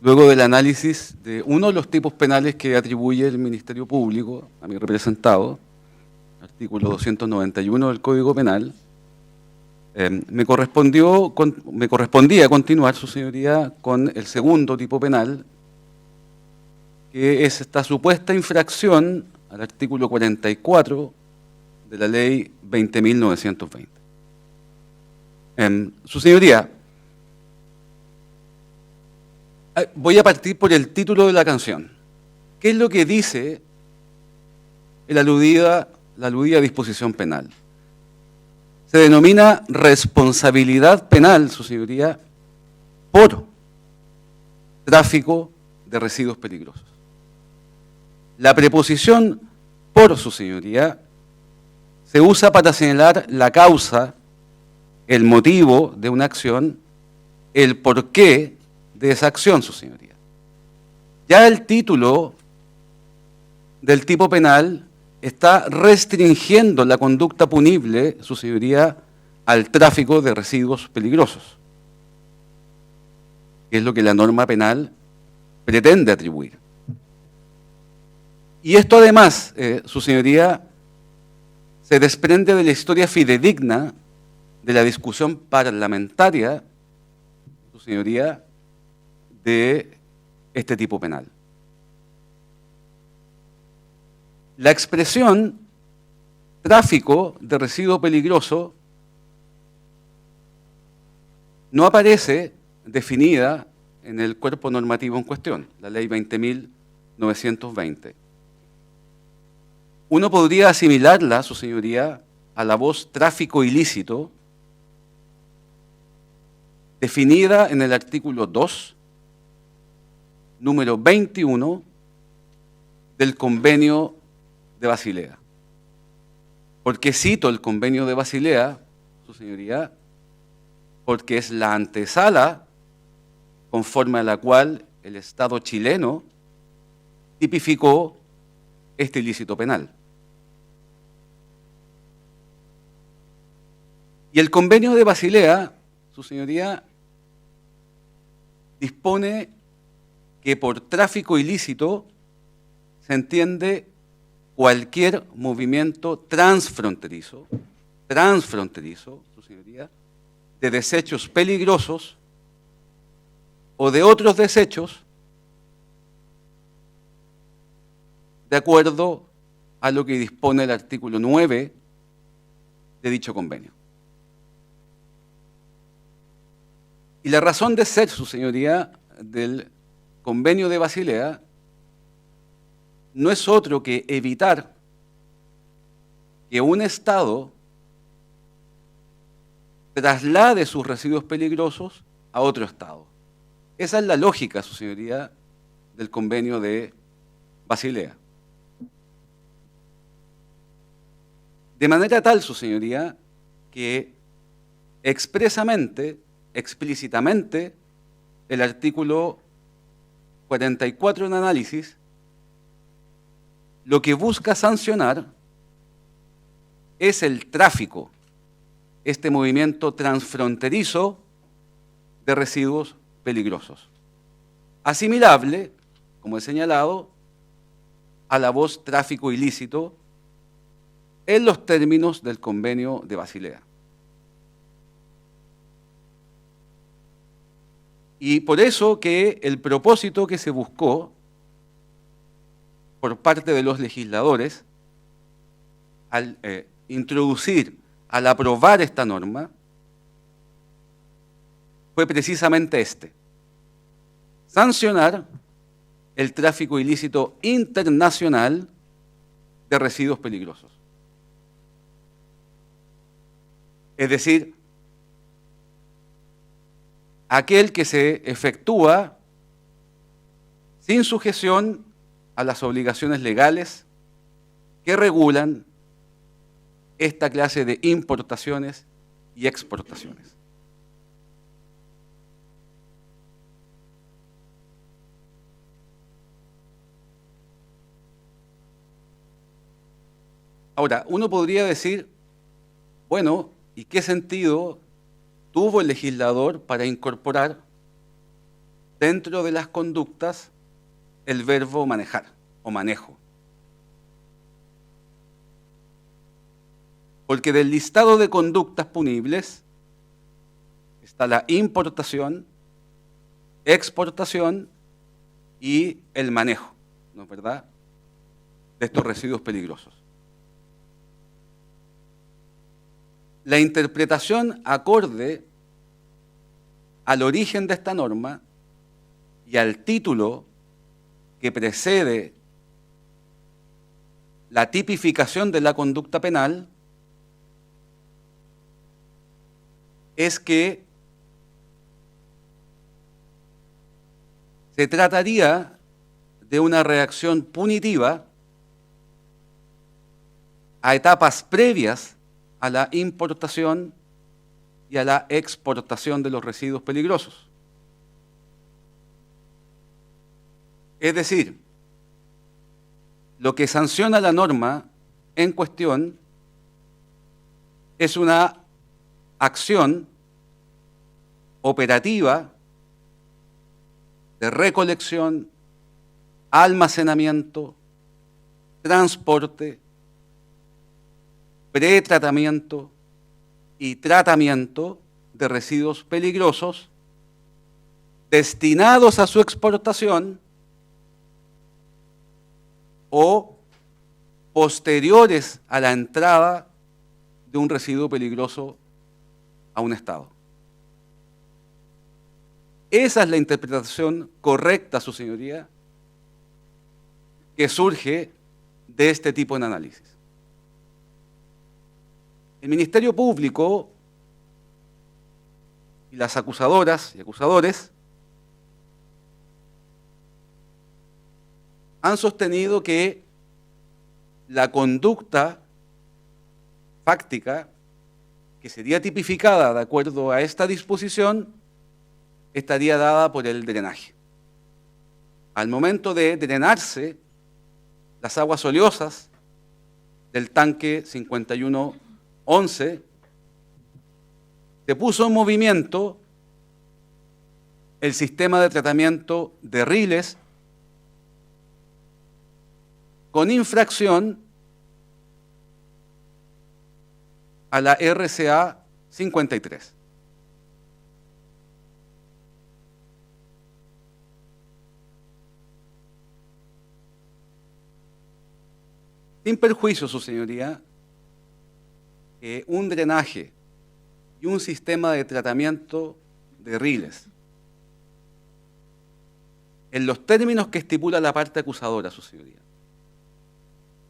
luego del análisis de uno de los tipos penales que atribuye el Ministerio Público a mi representado, artículo 291 del Código Penal, me correspondía continuar, su señoría, con el segundo tipo penal, que es esta supuesta infracción al artículo 44 de la ley 20.920. Su señoría, voy a partir por el título de la canción. ¿Qué es lo que dice la aludida disposición penal? Se denomina responsabilidad penal, su señoría, por tráfico de residuos peligrosos. La preposición por, su señoría, se usa para señalar la causa, el motivo de una acción, el porqué de esa acción, su señoría. Ya el título del tipo penal está restringiendo la conducta punible, su señoría, al tráfico de residuos peligrosos, que es lo que la norma penal pretende atribuir. Y esto además, su señoría, se desprende de la historia fidedigna de la discusión parlamentaria, su señoría, de este tipo penal. La expresión tráfico de residuo peligroso no aparece definida en el cuerpo normativo en cuestión, la ley 20.920. Uno podría asimilarla, su señoría, a la voz tráfico ilícito, definida en el artículo 2, número 21 del Convenio de Basilea. ¿Por qué cito el Convenio de Basilea, su señoría? Porque es la antesala conforme a la cual el Estado chileno tipificó este ilícito penal. Y el Convenio de Basilea, su señoría, dispone que por tráfico ilícito se entiende cualquier movimiento transfronterizo, su señoría, de desechos peligrosos o de otros desechos de acuerdo a lo que dispone el artículo 9 de dicho convenio. Y la razón de ser, su señoría, del Convenio de Basilea no es otro que evitar que un Estado traslade sus residuos peligrosos a otro Estado. Esa es la lógica, su señoría, del Convenio de Basilea. De manera tal, su señoría, que explícitamente, el artículo 44 en análisis, lo que busca sancionar es el tráfico, este movimiento transfronterizo de residuos peligrosos, asimilable, como he señalado, a la voz tráfico ilícito en los términos del Convenio de Basilea. Y por eso que el propósito que se buscó por parte de los legisladores al al aprobar esta norma, fue precisamente sancionar el tráfico ilícito internacional de residuos peligrosos. Es decir, aquel que se efectúa sin sujeción a las obligaciones legales que regulan esta clase de importaciones y exportaciones. Ahora, uno podría decir, bueno, ¿y qué sentido tuvo el legislador para incorporar dentro de las conductas el verbo manejar o manejo. Porque del listado de conductas punibles está la importación, exportación y el manejo, ¿no es verdad?, de estos residuos peligrosos. La interpretación acorde al origen de esta norma y al título que precede la tipificación de la conducta penal es que se trataría de una reacción punitiva a etapas previas a la importación y a la exportación de los residuos peligrosos. Es decir, lo que sanciona la norma en cuestión es una acción operativa de recolección, almacenamiento, transporte, pretratamiento y tratamiento de residuos peligrosos destinados a su exportación o posteriores a la entrada de un residuo peligroso a un Estado. Esa es la interpretación correcta, su señoría, que surge de este tipo de análisis. El Ministerio Público y las acusadoras y acusadores han sostenido que la conducta fáctica que sería tipificada de acuerdo a esta disposición estaría dada por el drenaje. Al momento de drenarse las aguas oleosas del tanque 5111, se puso en movimiento el sistema de tratamiento de riles con infracción a la RCA 53. Sin perjuicio, su señoría, que un drenaje y un sistema de tratamiento de riles, en los términos que estipula la parte acusadora, su señoría,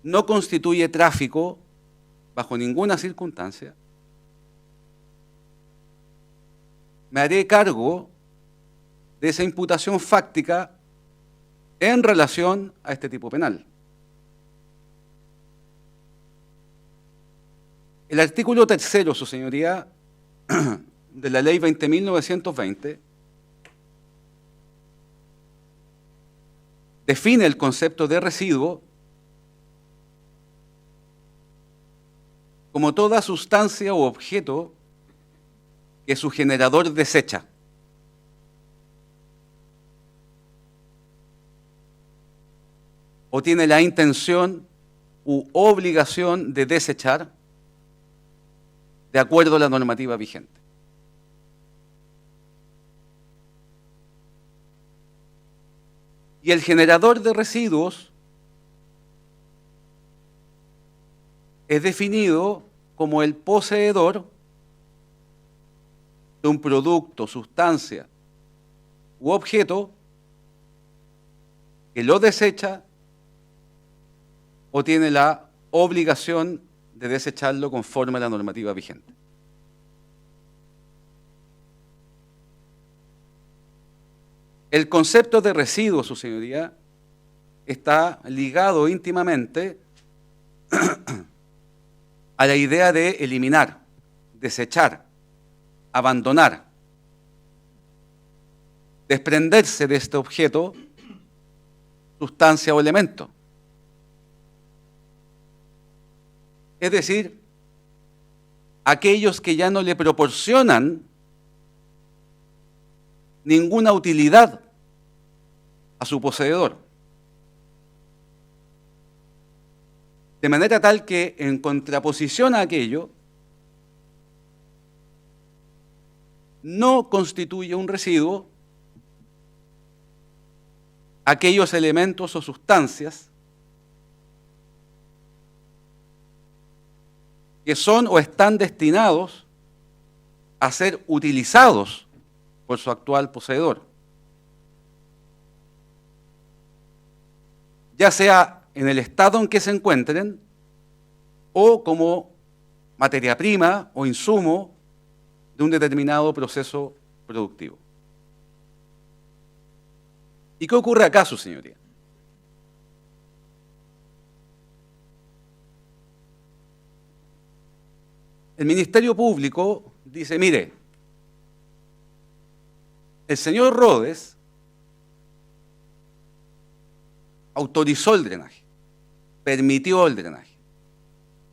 no constituye tráfico bajo ninguna circunstancia, me haré cargo de esa imputación fáctica en relación a este tipo penal. El artículo 3, su señoría, de la ley 20.920 define el concepto de residuo como toda sustancia u objeto que su generador desecha. O tiene la intención u obligación de desechar de acuerdo a la normativa vigente. Y el generador de residuos es definido como el poseedor de un producto, sustancia u objeto que lo desecha o tiene la obligación de desecharlo conforme a la normativa vigente. El concepto de residuo, su señoría, está ligado íntimamente a la idea de eliminar, desechar, abandonar, desprenderse de este objeto, sustancia o elemento. Es decir, aquellos que ya no le proporcionan ninguna utilidad a su poseedor. De manera tal que, en contraposición a aquello, no constituye un residuo aquellos elementos o sustancias que son o están destinados a ser utilizados por su actual poseedor, ya sea en el estado en que se encuentren o como materia prima o insumo de un determinado proceso productivo. ¿Y qué ocurre acá, su señoría? El Ministerio Público dice, mire, el señor Rhodes autorizó el drenaje, permitió el drenaje.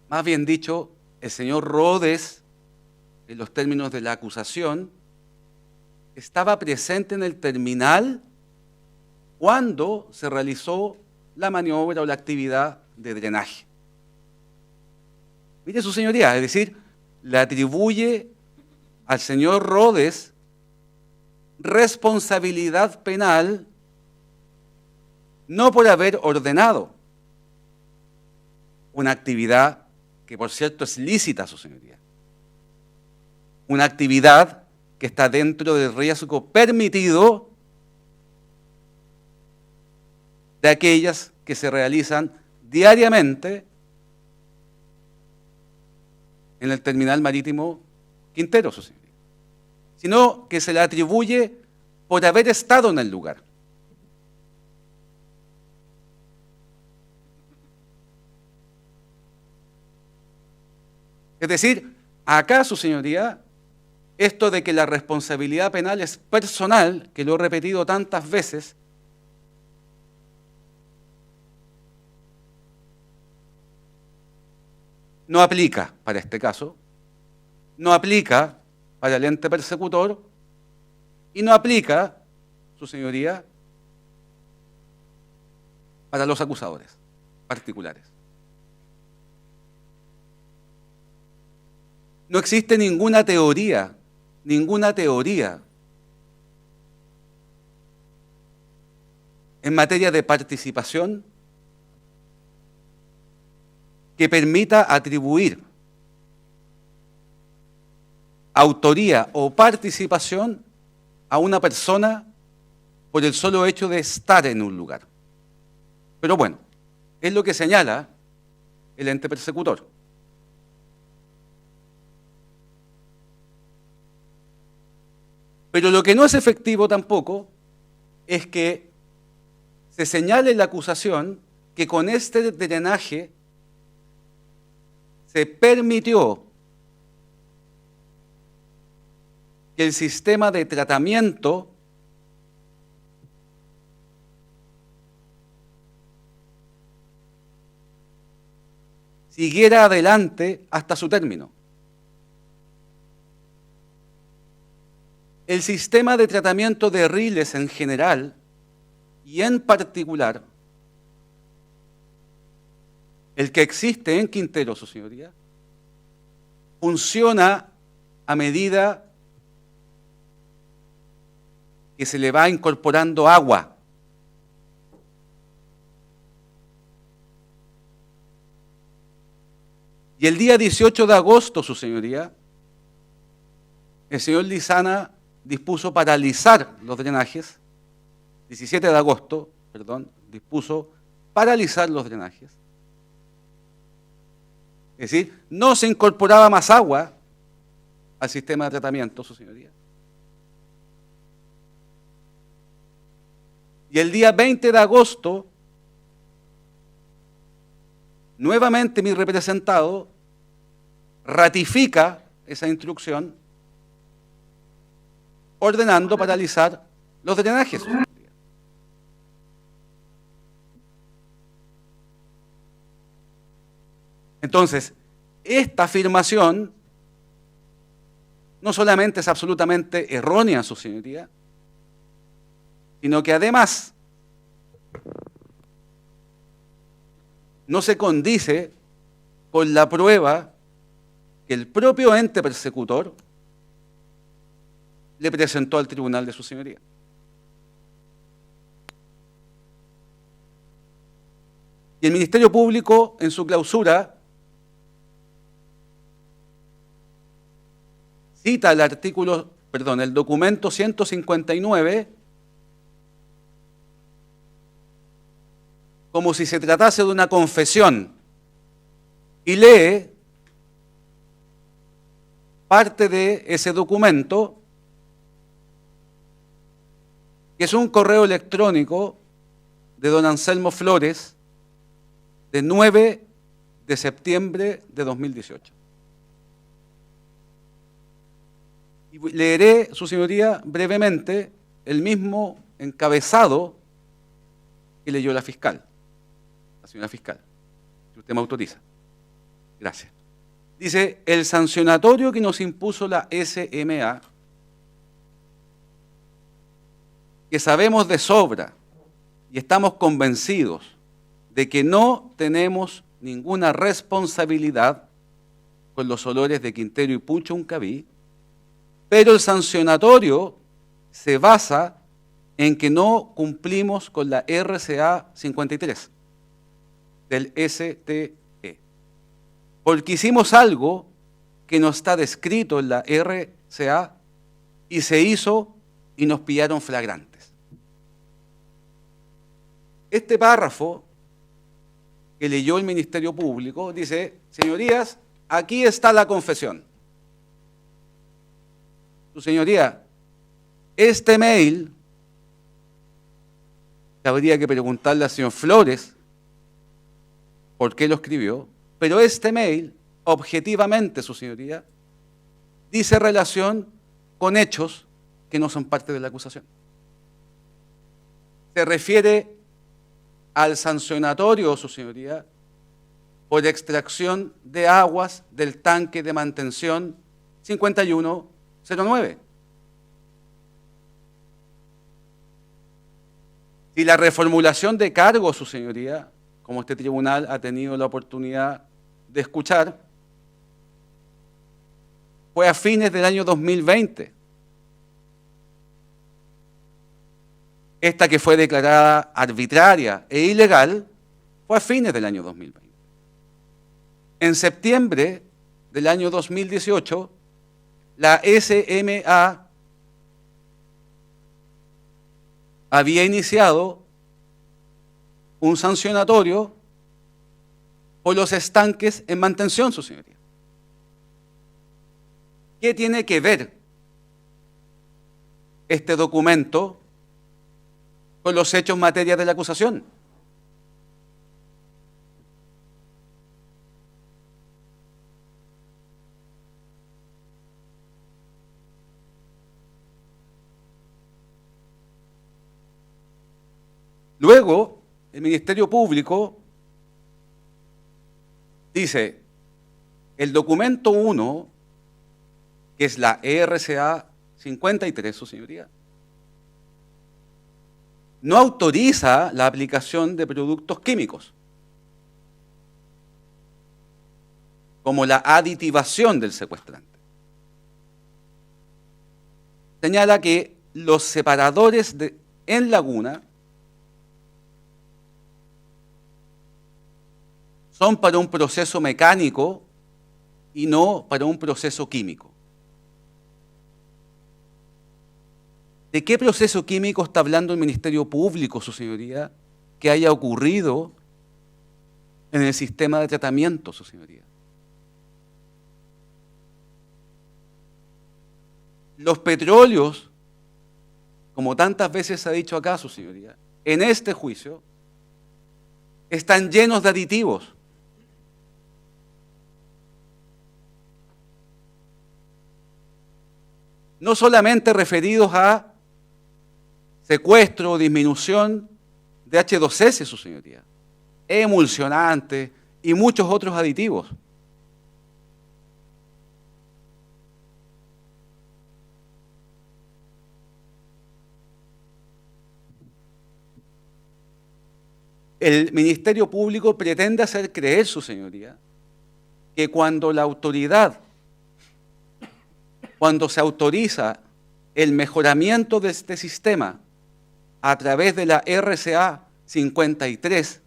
Más bien dicho, el señor Rhodes, en los términos de la acusación, estaba presente en el terminal cuando se realizó la maniobra o la actividad de drenaje. Mire, su señoría, es decir, le atribuye al señor Rhodes responsabilidad penal no por haber ordenado una actividad que, por cierto, es lícita, su señoría. Una actividad que está dentro del riesgo permitido de aquellas que se realizan diariamente en el terminal marítimo Quintero, su señoría, sino que se le atribuye por haber estado en el lugar. Es decir, acá, su señoría, esto de que la responsabilidad penal es personal, que lo he repetido tantas veces, no aplica para este caso, no aplica para el ente persecutor y no aplica, su señoría, para los acusadores particulares. No existe ninguna teoría en materia de participación que permita atribuir autoría o participación a una persona por el solo hecho de estar en un lugar. Pero bueno, es lo que señala el ente persecutor. Pero lo que no es efectivo tampoco es que se señale en la acusación que con este drenaje se permitió que el sistema de tratamiento siguiera adelante hasta su término. El sistema de tratamiento de riles en general y en particular, el que existe en Quintero, su señoría, funciona a medida que se le va incorporando agua. Y el día 18 de agosto, su señoría, el señor Lizana dispuso paralizar los drenajes, 17 de agosto, perdón, dispuso paralizar los drenajes. Es decir, no se incorporaba más agua al sistema de tratamiento, su señoría. Y el día 20 de agosto, nuevamente mi representado ratifica esa instrucción ordenando paralizar los drenajes. Entonces, esta afirmación no solamente es absolutamente errónea, su señoría, sino que además no se condice con la prueba que el propio ente persecutor le presentó al tribunal de su señoría. Y el Ministerio Público, en su clausura, cita el documento 159 como si se tratase de una confesión y lee parte de ese documento, que es un correo electrónico de don Anselmo Flores de 9 de septiembre de 2018. Y leeré, su señoría, brevemente el mismo encabezado que leyó la fiscal, la señora fiscal, si usted me autoriza. Gracias. Dice: el sancionatorio que nos impuso la SMA, que sabemos de sobra y estamos convencidos de que no tenemos ninguna responsabilidad con los olores de Quintero y Pucho Huncaví, pero el sancionatorio se basa en que no cumplimos con la RCA 53 del STE, porque hicimos algo que no está descrito en la RCA y se hizo y nos pillaron flagrantes. Este párrafo que leyó el Ministerio Público dice: señorías, aquí está la confesión. Su señoría, este mail, que habría que preguntarle al señor Flores por qué lo escribió, pero este mail, objetivamente, su señoría, dice relación con hechos que no son parte de la acusación. Se refiere al sancionatorio, su señoría, por extracción de aguas del tanque de mantención 5109. Si la reformulación de cargos, su señoría, como este tribunal ha tenido la oportunidad de escuchar, fue a fines del año 2020. Esta que fue declarada arbitraria e ilegal fue a fines del año 2020. En septiembre del año 2018, la SMA había iniciado un sancionatorio por los estanques en mantención, su señoría. ¿Qué tiene que ver este documento con los hechos en materia de la acusación? Luego, el Ministerio Público dice: el documento 1, que es la RCA 53, su señoría, no autoriza la aplicación de productos químicos, como la aditivación del secuestrante. Señala que los separadores en laguna son para un proceso mecánico y no para un proceso químico. ¿De qué proceso químico está hablando el Ministerio Público, su señoría, que haya ocurrido en el sistema de tratamiento, su señoría? Los petróleos, como tantas veces se ha dicho acá, su señoría, en este juicio, están llenos de aditivos. No solamente referidos a secuestro o disminución de H2S, su señoría, emulsionantes y muchos otros aditivos. El Ministerio Público pretende hacer creer, su señoría, que cuando la autoridad, cuando se autoriza el mejoramiento de este sistema a través de la RCA 53,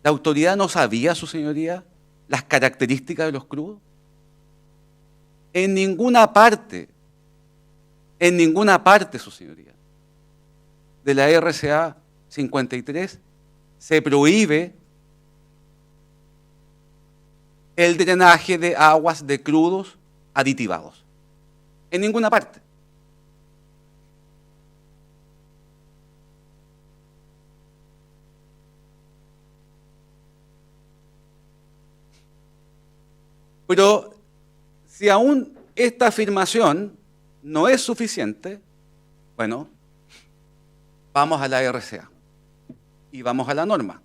¿la autoridad no sabía, su señoría, las características de los crudos? En ninguna parte, su señoría, de la RCA 53 se prohíbe el drenaje de aguas de crudos aditivados. En ninguna parte. Pero si aún esta afirmación no es suficiente, bueno, vamos a la RCA y vamos a la norma.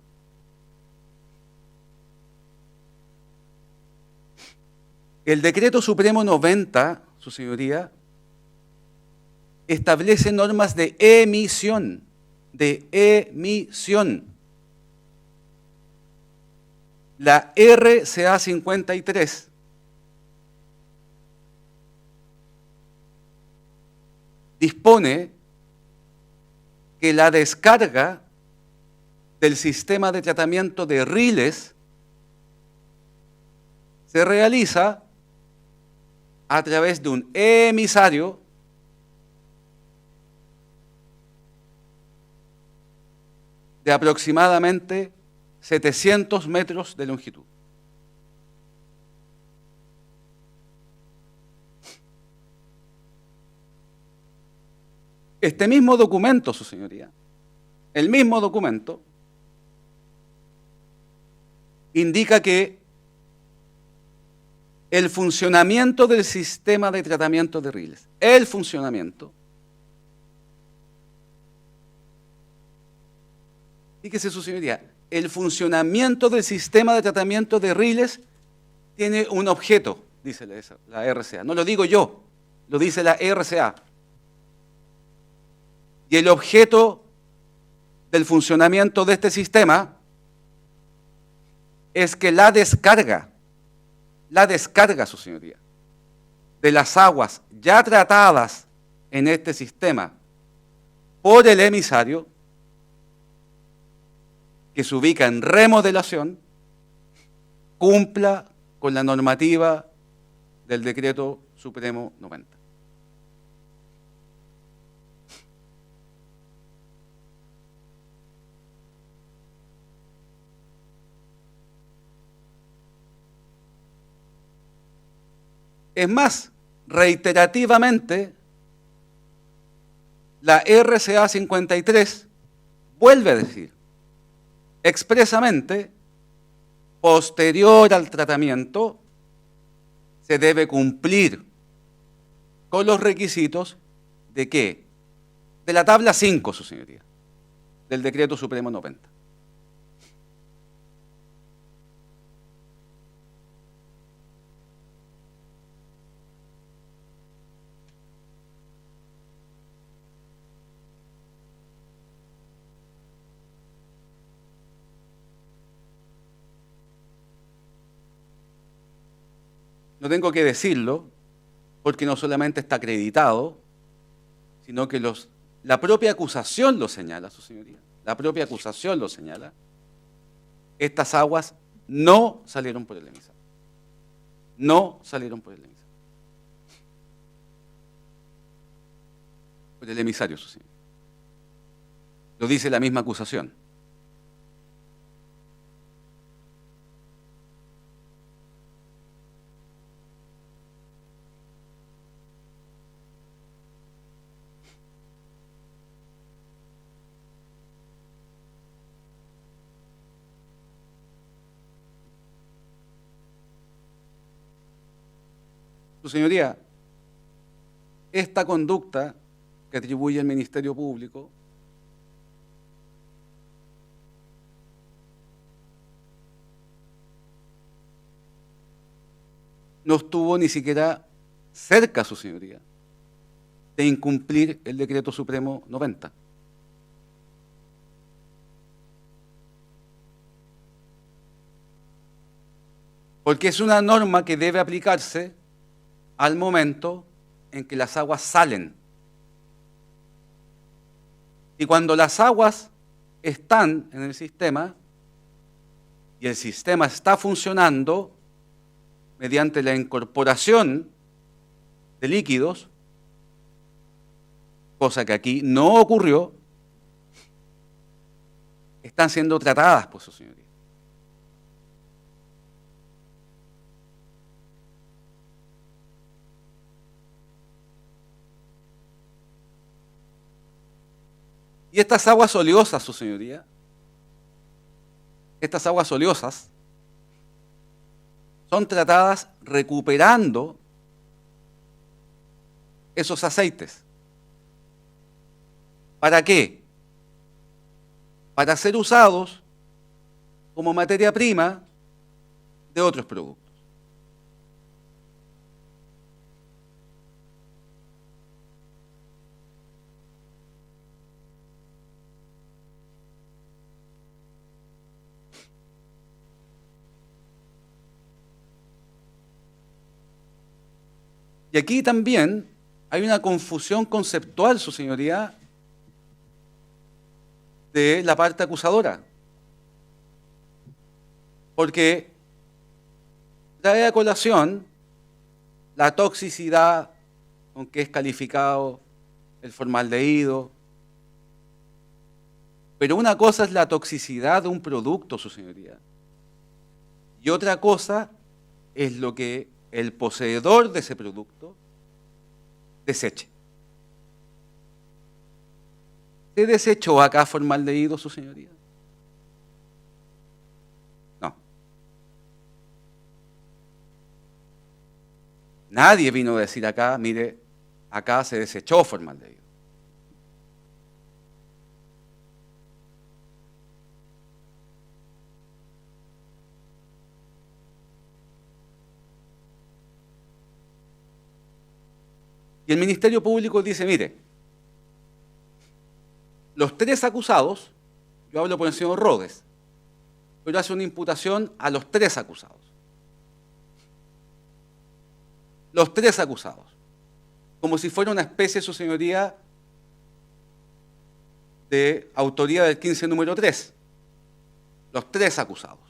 El Decreto Supremo 90, su señoría, establece normas de emisión, La RCA 53 dispone que la descarga del sistema de tratamiento de riles se realiza a través de un emisario de aproximadamente 700 metros de longitud. Este mismo documento, su señoría, el mismo documento, indica que el funcionamiento del sistema de tratamiento de riles, fíjese su señoría, el funcionamiento del sistema de tratamiento de riles tiene un objeto, dice la RCA. No lo digo yo, lo dice la RCA. Y el objeto del funcionamiento de este sistema es que la descarga, su señoría, de las aguas ya tratadas en este sistema por el emisario, que se ubica en remodelación, cumpla con la normativa del Decreto Supremo 90. Es más, reiterativamente, la RCA 53 vuelve a decir expresamente, posterior al tratamiento, se debe cumplir con los requisitos de ¿qué? De la tabla 5, su señoría, del Decreto Supremo 90. No tengo que decirlo, porque no solamente está acreditado, sino que la propia acusación lo señala, su señoría. La propia acusación lo señala. Estas aguas no salieron por el emisario. No salieron por el emisario. Por el emisario, su señoría. Lo dice la misma acusación. Su señoría, esta conducta que atribuye el Ministerio Público no estuvo ni siquiera cerca, su señoría, de incumplir el Decreto Supremo 90. Porque es una norma que debe aplicarse al momento en que las aguas salen. Y cuando las aguas están en el sistema y el sistema está funcionando mediante la incorporación de líquidos, cosa que aquí no ocurrió, están siendo tratadas por su señoría. Y estas aguas oleosas, su señoría, estas aguas oleosas son tratadas recuperando esos aceites. ¿Para qué? Para ser usados como materia prima de otros productos. Y aquí también hay una confusión conceptual, su señoría, de la parte acusadora. Porque trae a colación la toxicidad con que es calificado el formaldehído. Pero una cosa es la toxicidad de un producto, su señoría. Y otra cosa es lo que el poseedor de ese producto deseche. ¿Se desechó acá formaldehído, su señoría? No. Nadie vino a decir acá, mire, acá se desechó formaldehído. Y el Ministerio Público dice, mire, los tres acusados, yo hablo por el señor Rodes, pero hace una imputación a los tres acusados. Los tres acusados. Como si fuera una especie, su señoría, de autoría del 15 número 3. Los tres acusados.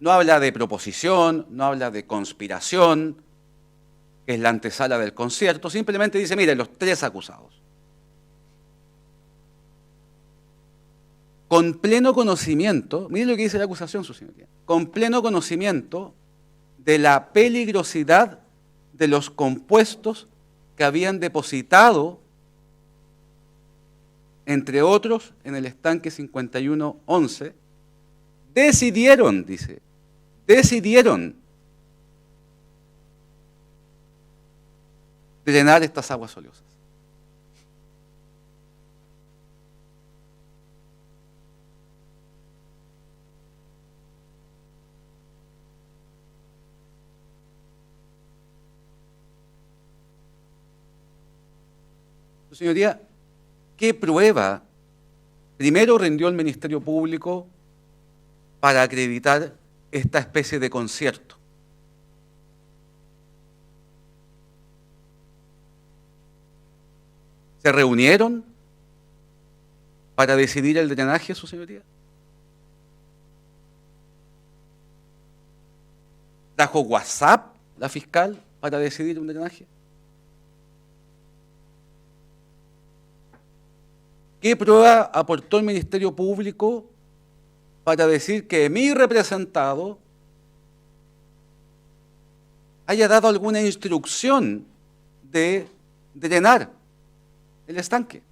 No habla de proposición, no habla de conspiración, que es la antesala del concierto, simplemente dice, mire, los tres acusados. Con pleno conocimiento, mire lo que dice la acusación, su señoría, con pleno conocimiento de la peligrosidad de los compuestos que habían depositado, entre otros, en el estanque 5111, decidieron, dice, decidieron drenar estas aguas oleosas. Su señoría, ¿qué prueba primero rindió el Ministerio Público para acreditar esta especie de concierto? ¿Se reunieron para decidir el drenaje, su señoría? ¿Trajo WhatsApp la fiscal para decidir un drenaje? ¿Qué prueba aportó el Ministerio Público para decir que mi representado haya dado alguna instrucción de drenar el estanque?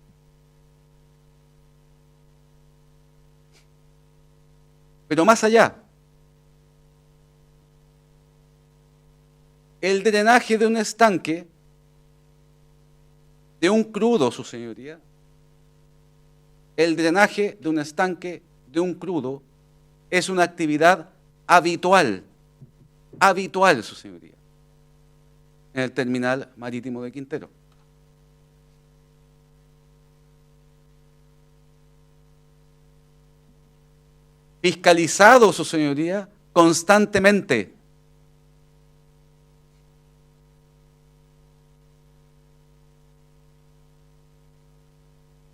Pero más allá, el drenaje de un estanque, de un crudo, su señoría, el drenaje de un estanque, de un crudo, es una actividad habitual, su señoría, en el terminal marítimo de Quintero. fiscalizado, su señoría, constantemente.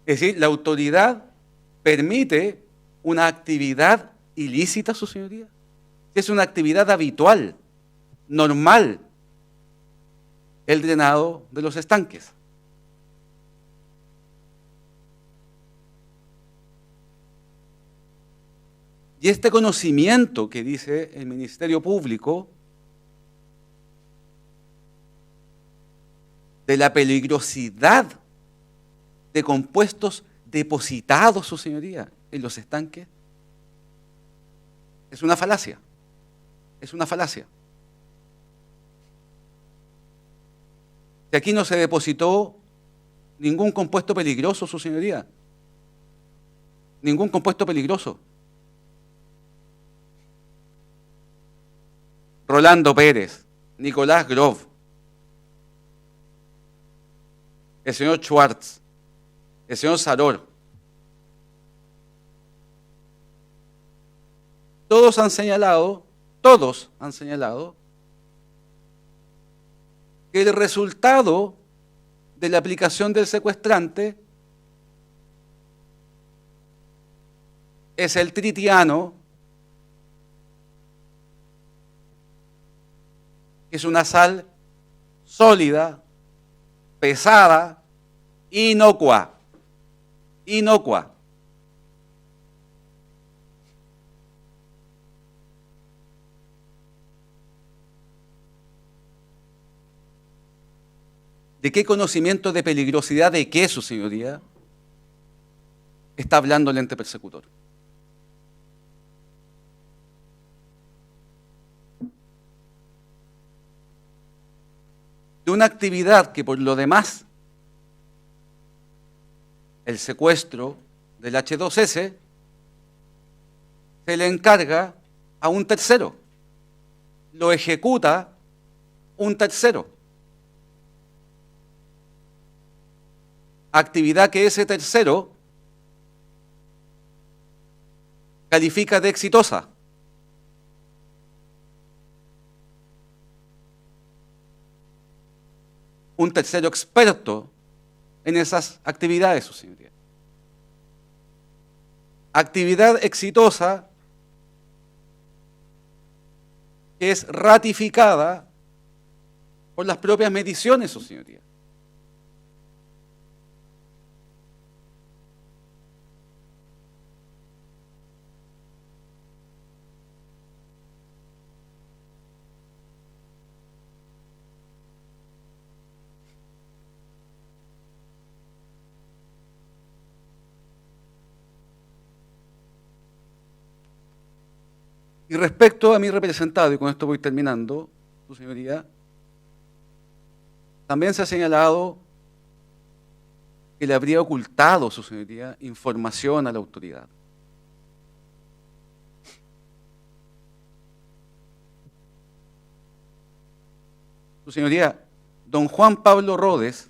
Es decir, la autoridad permite una actividad ilícita, su señoría. Es una actividad habitual, normal, el drenado de los estanques. Y este conocimiento que dice el Ministerio Público de la peligrosidad de compuestos depositados, su señoría, en los estanques, es una falacia. Es una falacia. Si aquí no se depositó ningún compuesto peligroso, su señoría, ningún compuesto peligroso. Rolando Pérez, Nicolás Grove, el señor Schwartz, el señor Saror, todos han señalado que el resultado de la aplicación del secuestrante es el tritiano, que es una sal sólida, pesada, inocua. ¿De qué conocimiento de peligrosidad de qué, su señoría, está hablando el ente persecutor? De una actividad que por lo demás, el secuestro del H2S, se le encarga a un tercero, lo ejecuta un tercero. Actividad que ese tercero califica de exitosa. Un tercero experto en esas actividades, su señoría. Actividad exitosa que es ratificada por las propias mediciones, su señoría. Y respecto a mi representado, y con esto voy terminando, su señoría, también se ha señalado que le habría ocultado, su señoría, información a la autoridad. Su señoría, don Juan Pablo Rodes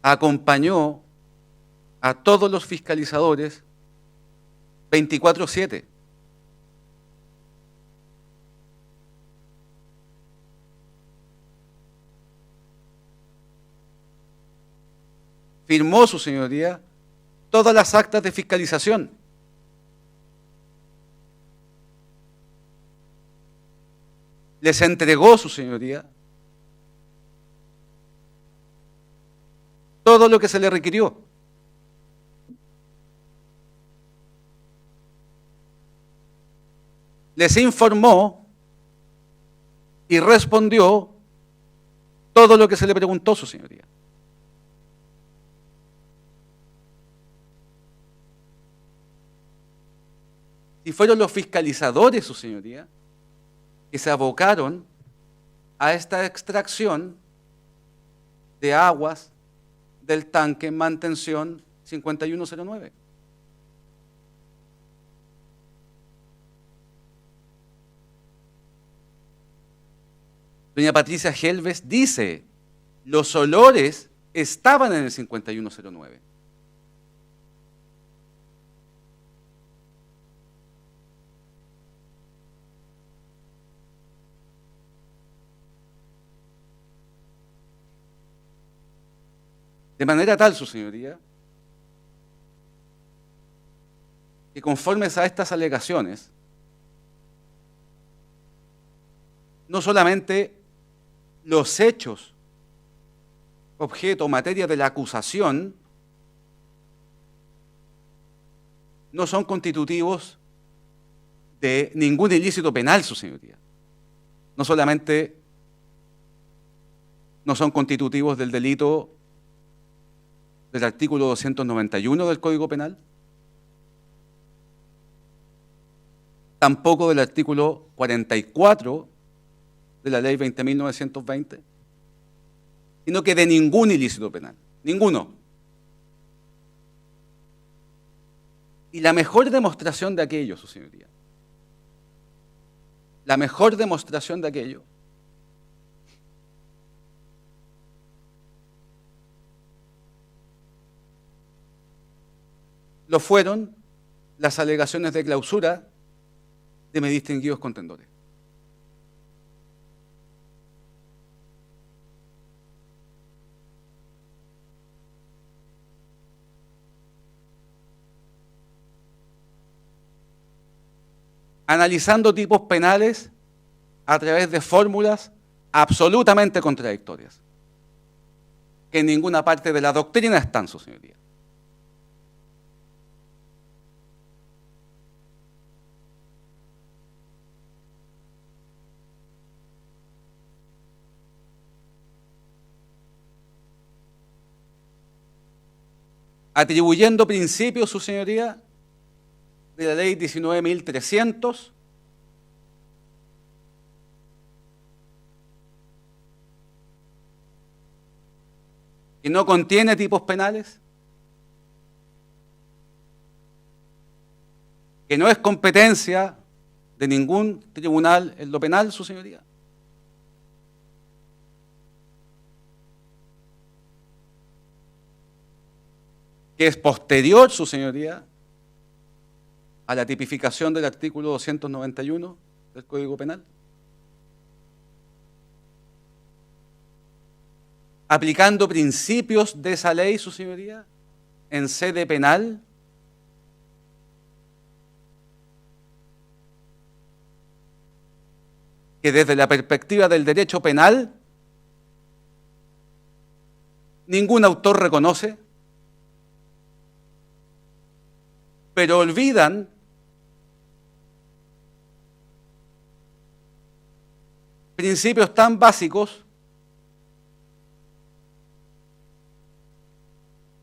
acompañó a todos los fiscalizadores 24/7. Firmó, su señoría, todas las actas de fiscalización. Les entregó, su señoría, todo lo que se le requirió. Les informó y respondió todo lo que se le preguntó, su señoría. Y fueron los fiscalizadores, su señoría, que se abocaron a esta extracción de aguas del tanque en mantención 5109. Doña Patricia Helves dice, los olores estaban en el 5109. De manera tal, su señoría, que conformes a estas alegaciones, no solamente los hechos, objeto, materia de la acusación, no son constitutivos de ningún ilícito penal, su señoría. No solamente no son constitutivos del delito del artículo 291 del Código Penal, tampoco del artículo 44 de la Ley 20.920, sino que de ningún ilícito penal, ninguno. Y la mejor demostración de aquello, su señoría, la mejor demostración de aquello lo fueron las alegaciones de clausura de mis distinguidos contendores. Analizando tipos penales a través de fórmulas absolutamente contradictorias, que en ninguna parte de la doctrina están, su señoría. Atribuyendo principios, su señoría, de la Ley 19.300, que no contiene tipos penales, que no es competencia de ningún tribunal en lo penal, su señoría. Que es posterior, su señoría, a la tipificación del artículo 291 del Código Penal. Aplicando principios de esa ley, su señoría, en sede penal, que desde la perspectiva del derecho penal, ningún autor reconoce, pero olvidan principios tan básicos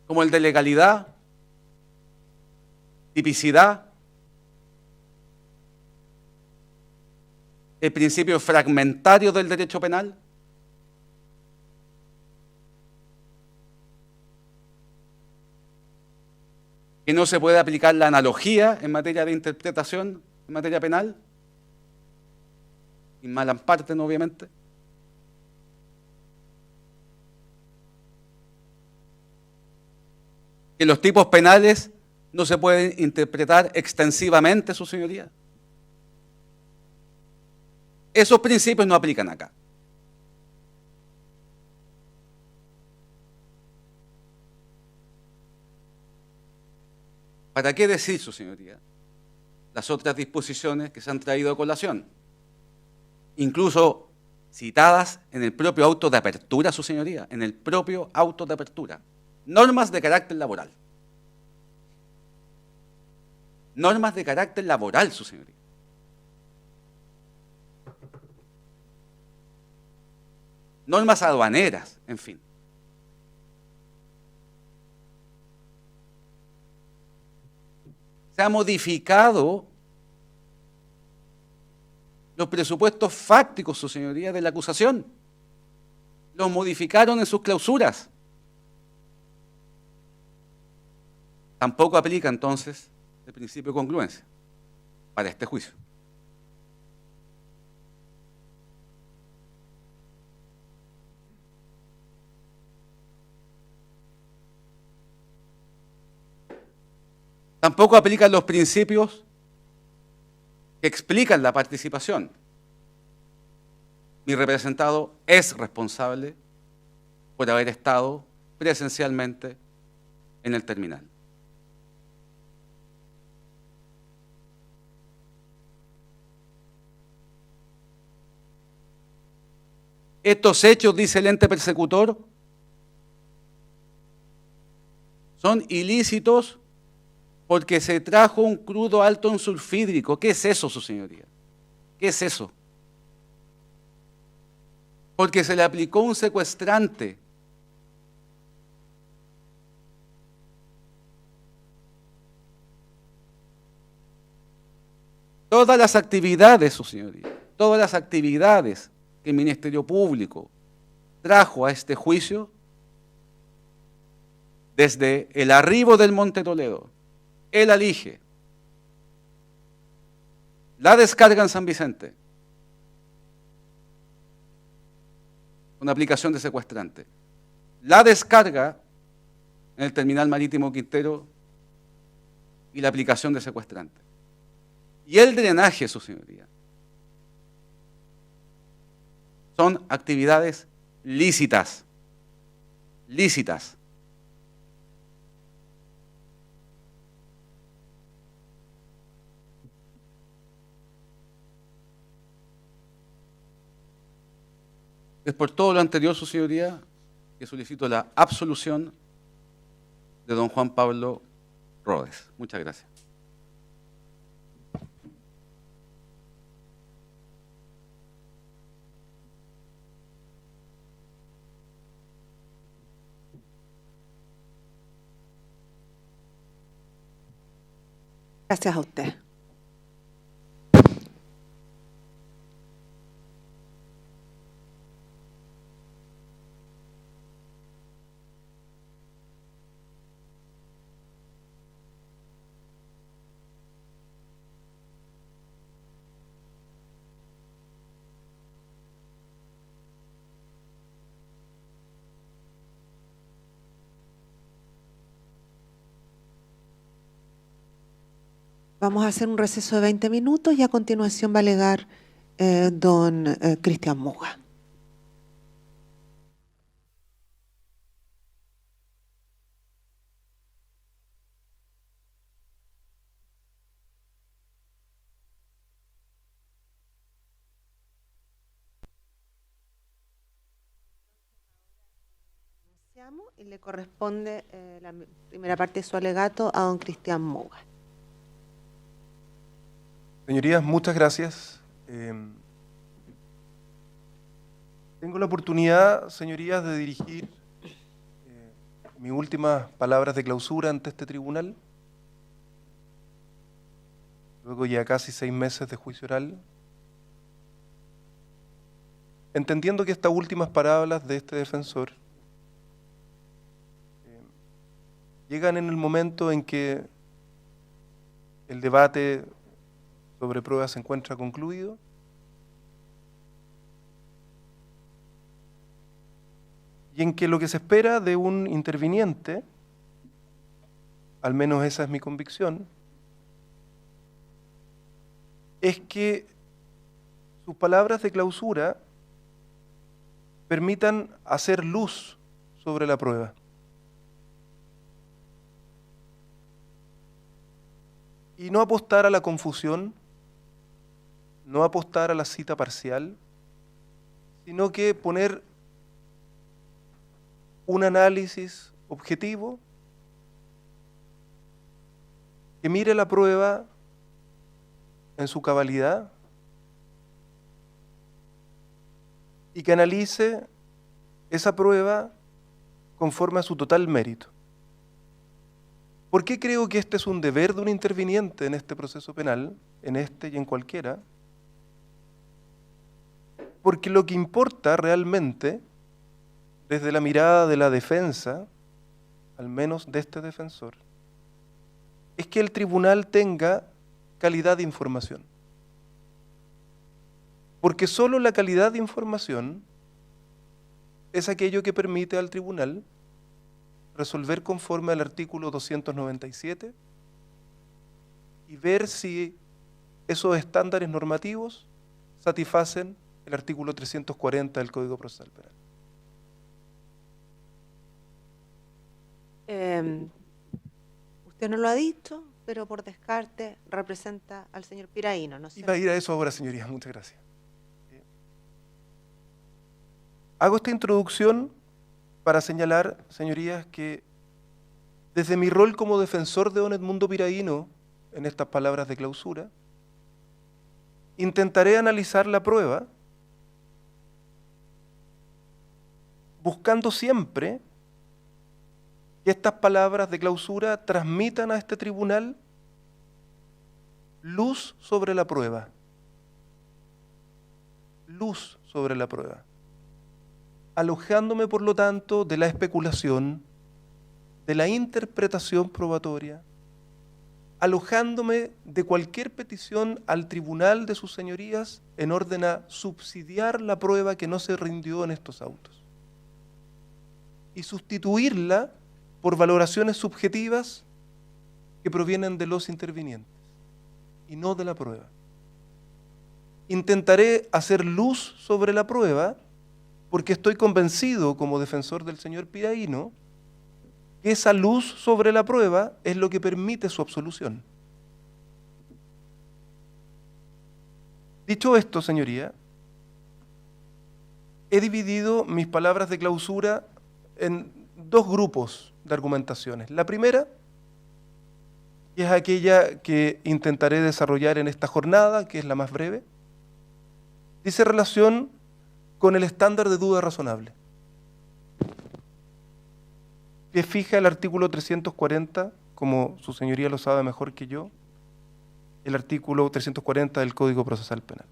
como el de legalidad, tipicidad, el principio fragmentario del derecho penal, que no se puede aplicar la analogía en materia de interpretación, en materia penal, y mal amparten, obviamente. Que los tipos penales no se pueden interpretar extensivamente, su señoría. Esos principios no aplican acá. ¿Para qué decir, su señoría, las otras disposiciones que se han traído a colación? Incluso citadas en el propio auto de apertura, su señoría, en el propio auto de apertura. Normas de carácter laboral. Normas de carácter laboral, su señoría. Normas aduaneras, en fin. Se ha modificado los presupuestos fácticos, su señoría, de la acusación. Los modificaron en sus clausuras. Tampoco aplica entonces el principio de congruencia para este juicio. Tampoco aplican los principios que explican la participación. Mi representado es responsable por haber estado presencialmente en el terminal. Estos hechos, dice el ente persecutor, son ilícitos porque se trajo un crudo alto en sulfídrico. ¿Qué es eso, su señoría? ¿Qué es eso? Porque se le aplicó un secuestrante. Todas las actividades, su señoría, todas las actividades que el Ministerio Público trajo a este juicio, desde el arribo del Monte Toledo, el Alige, la descarga en San Vicente, una aplicación de secuestrante, la descarga en el terminal marítimo Quintero y la aplicación de secuestrante. Y el drenaje, su señoría, son actividades lícitas, lícitas. Es por todo lo anterior, su señoría, que solicito la absolución de don Juan Pablo Rodes. Muchas gracias. Gracias a usted. Vamos a hacer un receso de 20 minutos y a continuación va a alegar don Cristian Muga. Y le corresponde la primera parte de su alegato a don Cristian Muga. Señorías, muchas gracias. Tengo la oportunidad, señorías, de dirigir mis últimas palabras de clausura ante este tribunal, luego ya casi 6 meses de juicio oral, entendiendo que estas últimas palabras de este defensor llegan en el momento en que el debate sobre pruebas se encuentra concluido y en que lo que se espera de un interviniente, al menos esa es mi convicción, es que sus palabras de clausura permitan hacer luz sobre la prueba. Y no apostar a la confusión, no apostar a la cita parcial, sino que poner un análisis objetivo que mire la prueba en su cabalidad y que analice esa prueba conforme a su total mérito. ¿Por qué creo que este es un deber de un interviniente en este proceso penal, en este y en cualquiera? Porque lo que importa realmente, desde la mirada de la defensa, al menos de este defensor, es que el tribunal tenga calidad de información. Porque solo la calidad de información es aquello que permite al tribunal resolver conforme al artículo 297 y ver si esos estándares normativos satisfacen el artículo 340 del Código Procesal Penal. Usted no lo ha dicho, pero por descarte representa al señor Piraíno, ¿no es Iba a cierto? ir a eso ahora, señorías. Muchas gracias. Hago esta introducción para señalar, señorías, que desde mi rol como defensor de don Edmundo Piraíno, en estas palabras de clausura, intentaré analizar la prueba buscando siempre que estas palabras de clausura transmitan a este tribunal luz sobre la prueba. Luz sobre la prueba. Alojándome, por lo tanto, de la especulación, de la interpretación probatoria, alojándome de cualquier petición al tribunal de sus señorías en orden a subsidiar la prueba que no se rindió en estos autos y sustituirla por valoraciones subjetivas que provienen de los intervinientes y no de la prueba. Intentaré hacer luz sobre la prueba porque estoy convencido, como defensor del señor Piraíno, que esa luz sobre la prueba es lo que permite su absolución. Dicho esto, señoría, he dividido mis palabras de clausura en dos grupos de argumentaciones. La primera, que es aquella que intentaré desarrollar en esta jornada, que es la más breve, dice relación con el estándar de duda razonable, que fija el artículo 340, como su señoría lo sabe mejor que yo, el artículo 340 del Código Procesal Penal.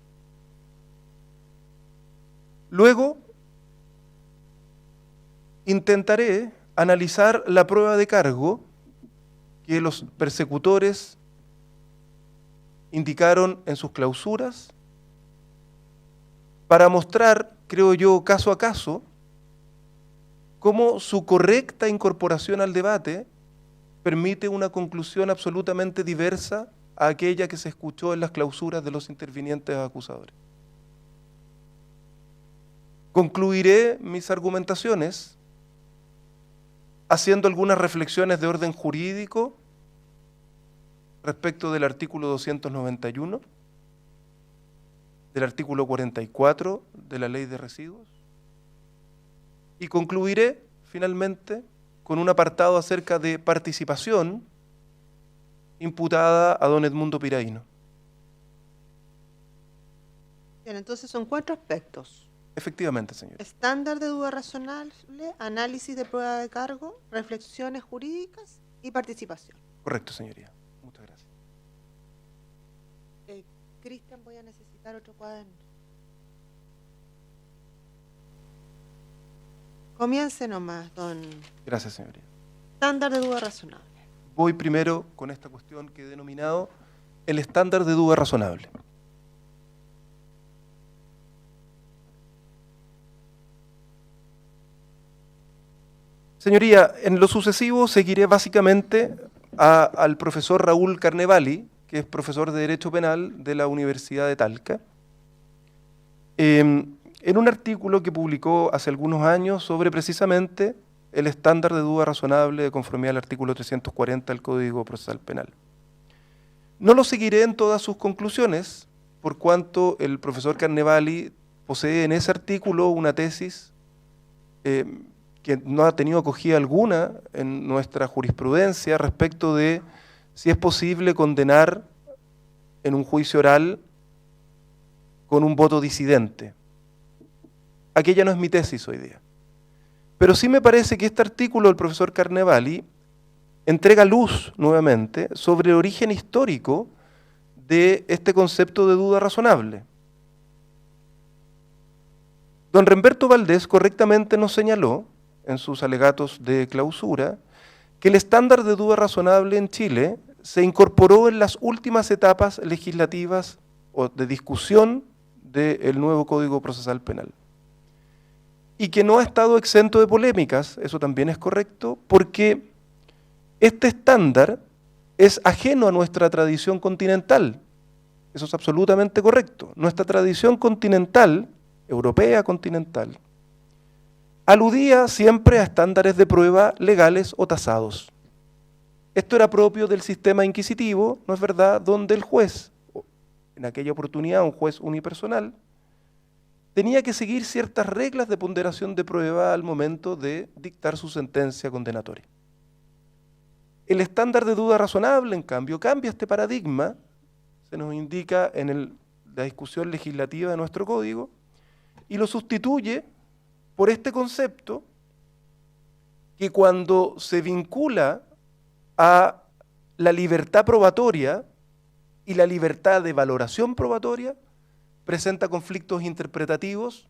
Luego, intentaré analizar la prueba de cargo que los persecutores indicaron en sus clausuras para mostrar, creo yo, caso a caso, cómo su correcta incorporación al debate permite una conclusión absolutamente diversa a aquella que se escuchó en las clausuras de los intervinientes acusadores. Concluiré mis argumentaciones haciendo algunas reflexiones de orden jurídico respecto del artículo 291, del artículo 44 de la Ley de Residuos, y concluiré finalmente con un apartado acerca de participación imputada a don Edmundo Piraíno. Bien, entonces son 4 aspectos. Efectivamente, señor. Estándar de duda razonable, análisis de prueba de cargo, reflexiones jurídicas y participación. Correcto, señoría. Muchas gracias. Cristian, voy a necesitar otro cuaderno. Comience nomás, don. Gracias, señoría. Estándar de duda razonable. Voy primero con esta cuestión que he denominado el estándar de duda razonable. Señoría, en lo sucesivo seguiré básicamente al profesor Raúl Carnevali, que es profesor de Derecho Penal de la Universidad de Talca, en un artículo que publicó hace algunos años sobre precisamente el estándar de duda razonable de conformidad al artículo 340 del Código Procesal Penal. No lo seguiré en todas sus conclusiones, por cuanto el profesor Carnevali posee en ese artículo una tesis que no ha tenido acogida alguna en nuestra jurisprudencia respecto de si es posible condenar en un juicio oral con un voto disidente. Aquella no es mi tesis hoy día. Pero sí me parece que este artículo del profesor Carnevali entrega luz nuevamente sobre el origen histórico de este concepto de duda razonable. Don Remberto Valdés correctamente nos señaló en sus alegatos de clausura que el estándar de duda razonable en Chile se incorporó en las últimas etapas legislativas o de discusión del nuevo Código Procesal Penal. Y que no ha estado exento de polémicas, eso también es correcto, porque este estándar es ajeno a nuestra tradición continental. Eso es absolutamente correcto. Nuestra tradición continental, europea continental, aludía siempre a estándares de prueba legales o tasados. Esto era propio del sistema inquisitivo, ¿no es verdad?, donde el juez, en aquella oportunidad un juez unipersonal, tenía que seguir ciertas reglas de ponderación de prueba al momento de dictar su sentencia condenatoria. El estándar de duda razonable, en cambio, cambia este paradigma, se nos indica en la discusión legislativa de nuestro código, y lo sustituye por este concepto que cuando se vincula a la libertad probatoria y la libertad de valoración probatoria, presenta conflictos interpretativos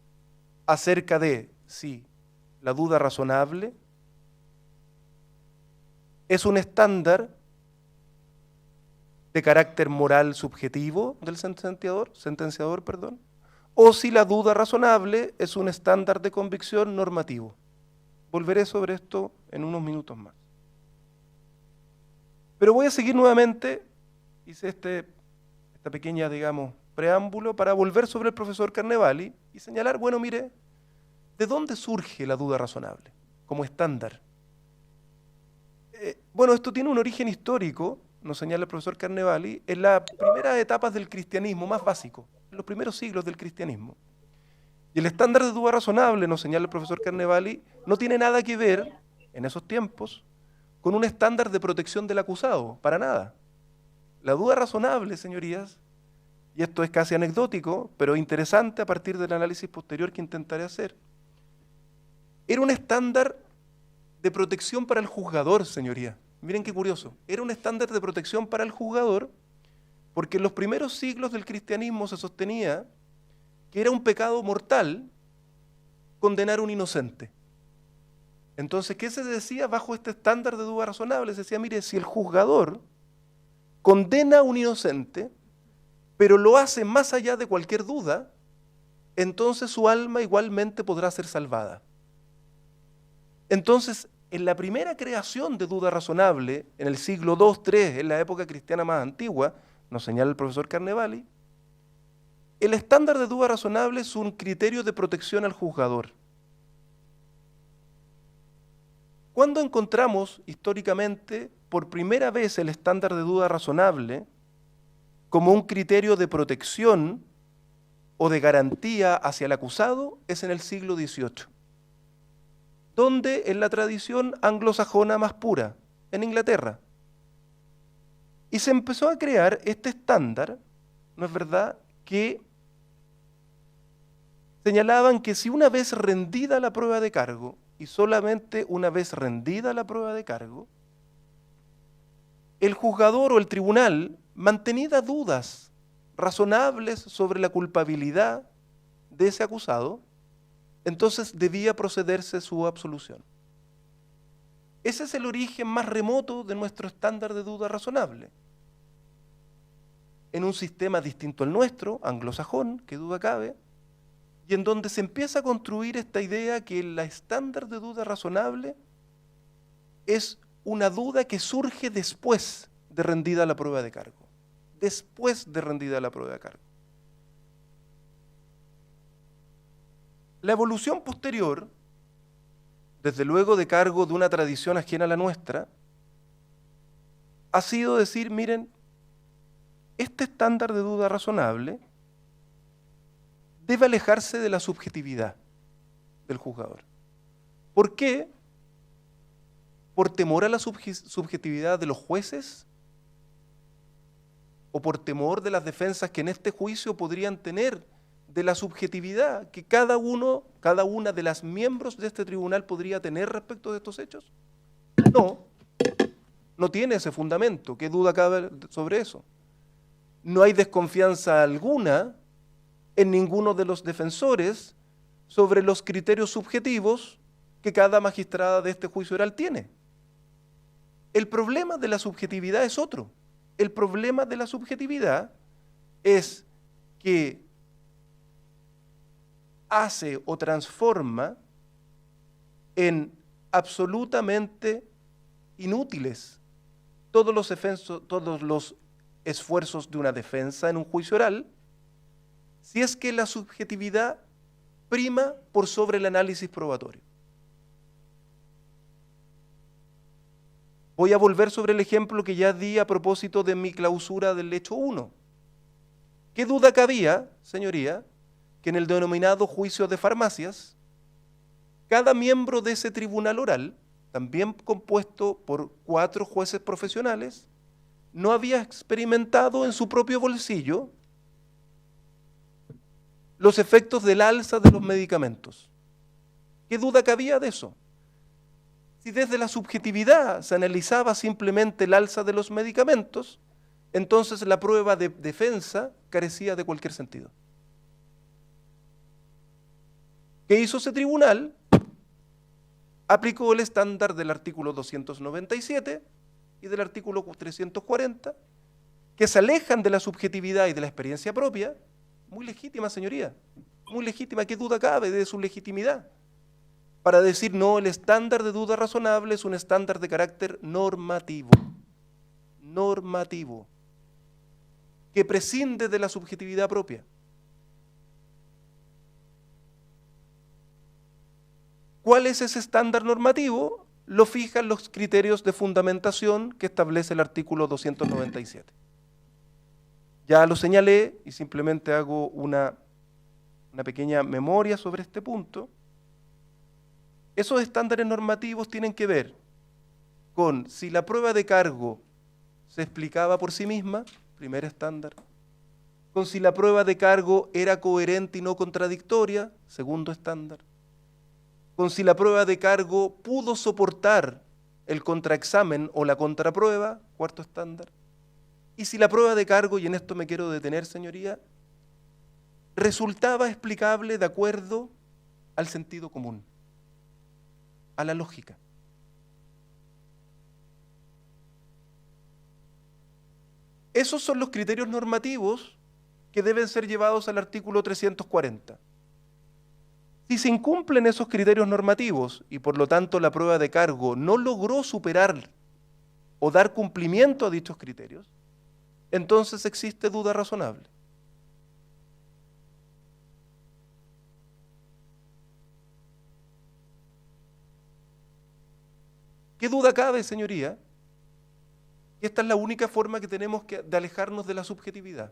acerca de si la duda razonable es un estándar de carácter moral subjetivo del sentenciador, o si la duda razonable es un estándar de convicción normativo. Volveré sobre esto en unos minutos más. Pero voy a seguir nuevamente, hice esta pequeña, digamos, preámbulo para volver sobre el profesor Carnevali y señalar, bueno, mire, ¿de dónde surge la duda razonable como estándar? Bueno, esto tiene un origen histórico, nos señala el profesor Carnevali, en las primeras etapas del cristianismo, más básico, en los primeros siglos del cristianismo. Y el estándar de duda razonable, nos señala el profesor Carnevali, no tiene nada que ver, en esos tiempos, con un estándar de protección del acusado, para nada. La duda razonable, señorías, y esto es casi anecdótico, pero interesante a partir del análisis posterior que intentaré hacer, era un estándar de protección para el juzgador, señoría. Miren qué curioso. Era un estándar de protección para el juzgador porque en los primeros siglos del cristianismo se sostenía que era un pecado mortal condenar a un inocente. Entonces, ¿qué se decía bajo este estándar de duda razonable? Se decía, mire, si el juzgador condena a un inocente, pero lo hace más allá de cualquier duda, entonces su alma igualmente podrá ser salvada. Entonces, en la primera creación de duda razonable, en el siglo II, III, en la época cristiana más antigua, nos señala el profesor Carnevali, el estándar de duda razonable es un criterio de protección al juzgador. ¿Cuándo encontramos históricamente por primera vez el estándar de duda razonable como un criterio de protección o de garantía hacia el acusado? Es en el siglo XVIII. ¿Dónde? En la tradición anglosajona más pura, en Inglaterra. Y se empezó a crear este estándar, ¿no es verdad?, que señalaban que si una vez rendida la prueba de cargo, y solamente una vez rendida la prueba de cargo, el juzgador o el tribunal mantenía dudas razonables sobre la culpabilidad de ese acusado, entonces debía procederse su absolución. Ese es el origen más remoto de nuestro estándar de duda razonable. En un sistema distinto al nuestro, anglosajón, que duda cabe, y en donde se empieza a construir esta idea que el estándar de duda razonable es una duda que surge después de rendida la prueba de cargo. Después de rendida la prueba de cargo. La evolución posterior, desde luego de cargo de una tradición ajena a la nuestra, ha sido decir, miren, este estándar de duda razonable debe alejarse de la subjetividad del juzgador. ¿Por qué? ¿Por temor a la subjetividad de los jueces? ¿O por temor de las defensas que en este juicio podrían tener de la subjetividad que cada una de las miembros de este tribunal podría tener respecto de estos hechos? No tiene ese fundamento. ¿Qué duda cabe sobre eso? No hay desconfianza alguna en ninguno de los defensores sobre los criterios subjetivos que cada magistrada de este juicio oral tiene. El problema de la subjetividad es otro. El problema de la subjetividad es que hace o transforma en absolutamente inútiles todos los esfuerzos de una defensa en un juicio oral, si es que la subjetividad prima por sobre el análisis probatorio. Voy a volver sobre el ejemplo que ya di a propósito de mi clausura del hecho 1. ¿Qué duda cabía, señoría, que en el denominado juicio de farmacias, cada miembro de ese tribunal oral, también compuesto por 4 jueces profesionales, no había experimentado en su propio bolsillo los efectos del alza de los medicamentos? ¿Qué duda cabía de eso? Si desde la subjetividad se analizaba simplemente el alza de los medicamentos, entonces la prueba de defensa carecía de cualquier sentido. ¿Qué hizo ese tribunal? Aplicó el estándar del artículo 297 y del artículo 340, que se alejan de la subjetividad y de la experiencia propia. Muy legítima, señoría, muy legítima, ¿qué duda cabe de su legitimidad? Para decir, no, el estándar de duda razonable es un estándar de carácter normativo, que prescinde de la subjetividad propia. ¿Cuál es ese estándar normativo? Lo fijan los criterios de fundamentación que establece el artículo 297. Ya lo señalé y simplemente hago una pequeña memoria sobre este punto. Esos estándares normativos tienen que ver con si la prueba de cargo se explicaba por sí misma, primer estándar, con si la prueba de cargo era coherente y no contradictoria, segundo estándar, con si la prueba de cargo pudo soportar el contraexamen o la contraprueba, cuarto estándar, y si la prueba de cargo, y en esto me quiero detener, señoría, resultaba explicable de acuerdo al sentido común, a la lógica. Esos son los criterios normativos que deben ser llevados al artículo 340. Si se incumplen esos criterios normativos y por lo tanto la prueba de cargo no logró superar o dar cumplimiento a dichos criterios, entonces existe duda razonable. ¿Qué duda cabe, señoría? Esta es la única forma que tenemos de alejarnos de la subjetividad.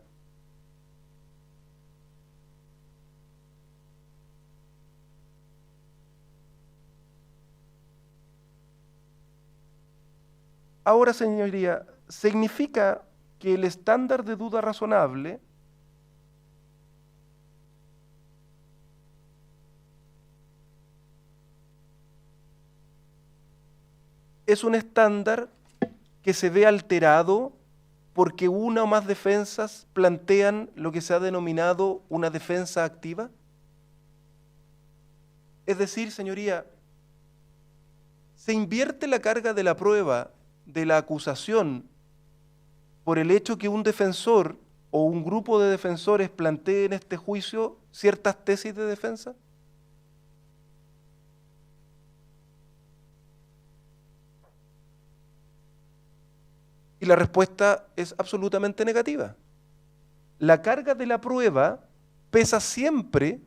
Ahora, señoría, significa que el estándar de duda razonable es un estándar que se ve alterado porque una o más defensas plantean lo que se ha denominado una defensa activa. Es decir, señoría, se invierte la carga de la prueba de la acusación por el hecho que un defensor o un grupo de defensores plantee en este juicio ciertas tesis de defensa. Y la respuesta es absolutamente negativa. La carga de la prueba pesa siempre